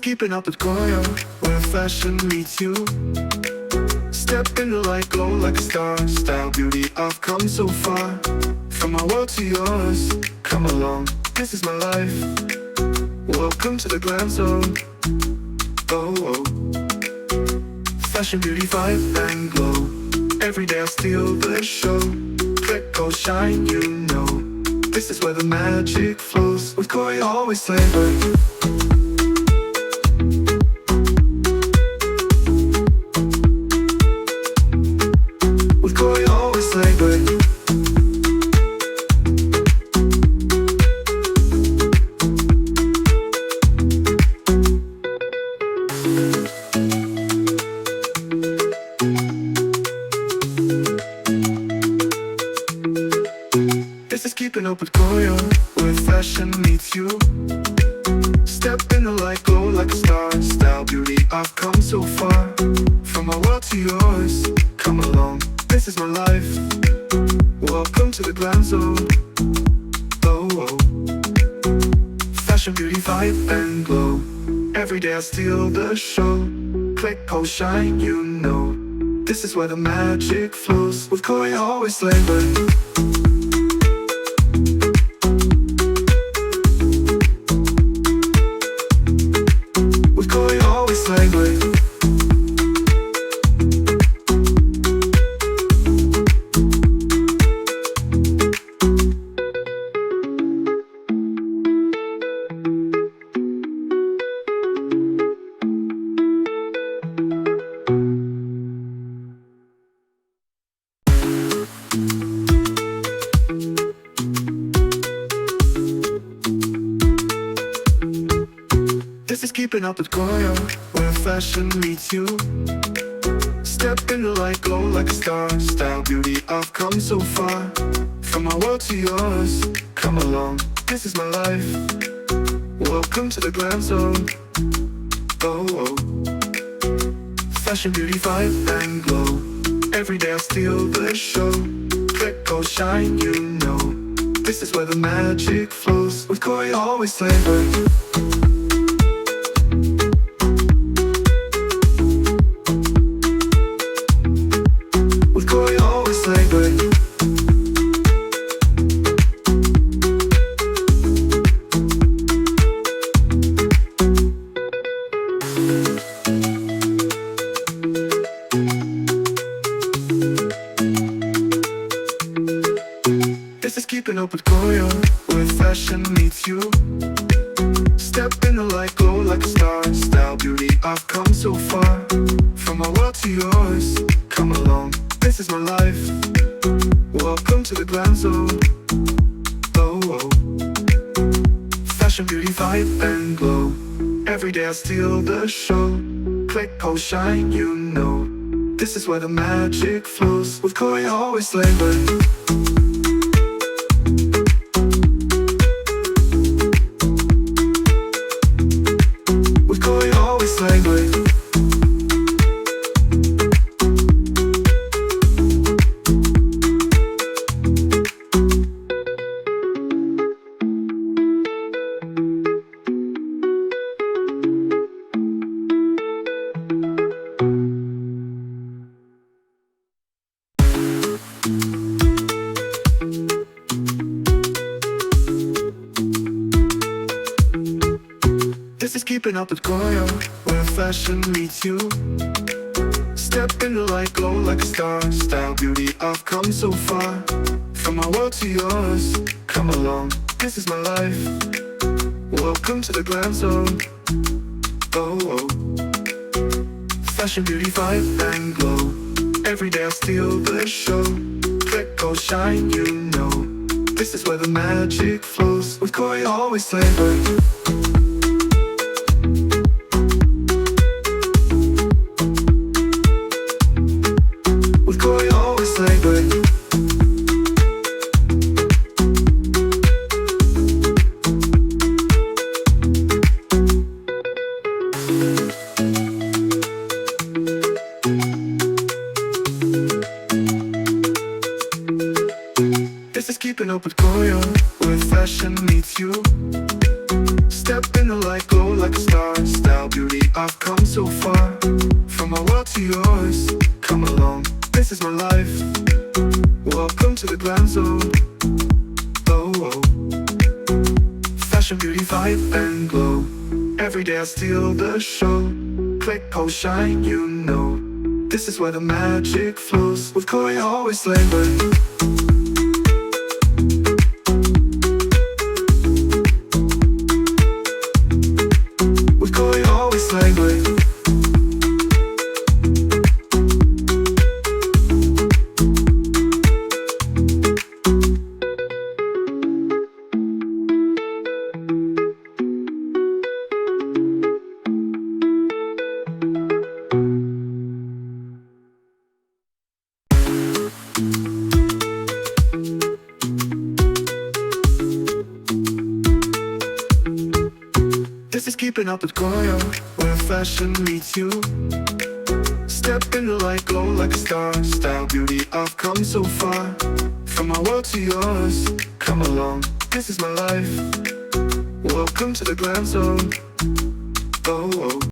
keeping up with Goya, where fashion meets you. Step in the light, glow like a star. Style, beauty, I've come so far. From my world to yours, come along, this is my life. Welcome to the glam zone. Oh, oh. Fashion, beauty, vibe, and glow. Every day I steal the show. Click, go, shine, you know. This is where the magic flows. With Goya, always flavor. This is keeping up with Goya, where fashion meets you. Step in the light, glow like a star. Style, beauty, I've come so far. From my world to yours, come along, this is my life. Welcome to the glam zone. Oh, oh. Fashion, beauty, vibe, and glow. Every day I steal the show. Click, go, shine, you know. This is where the magic flows. With Goya, always flavor. This is keeping up with Goya, where fashion meets you. Step in the light, glow like a star. Style, beauty, I've come so far. From my world to yours, come along, this is my life. Welcome to the glam zone. Oh, oh. Fashion, beauty, vibe, and glow. Every day I steal the show. Click, go, shine, you know. This is where the magic flows. With Goya, always flavor. This is keeping up with Goya, where fashion meets you. Step in the light, glow like a star. Style, beauty, I've come so far. From my world to yours, come along, this is my life. Welcome to the glam zone. Oh, oh. Fashion, beauty, vibe, and glow. Every day I steal the show. Click, go, shine, you know. This is where the magic flows. With Goya, always flavor. This is keeping up with Goya, where fashion meets you. Step in the light, glow like a star. Style, beauty, I've come so far. From my world to yours, come along, this is my life. Welcome to the glam zone. Oh, oh. Fashion, beauty, vibe, and glow. Every day I steal the show. Click, go, shine, you know. This is where the magic flows. With Goya, always flavor. This is keeping up with Goya, where fashion meets you. Step in the light, glow like a star. Style, beauty, I've come so far. From my world to yours, come along, this is my life. Welcome to the glam zone. Oh, oh. Fashion, beauty, vibe, and glow. Every day I steal the show. Click, oh, shine, you know. This is where the magic flows. With Koi, always labor. With Koi, always labor. This is keeping up with Goyo, where fashion meets you. Step in the light, glow like a star. Style, beauty, I've come so far. From my world to yours, come along, this is my life. Welcome to the glam zone. Oh, oh.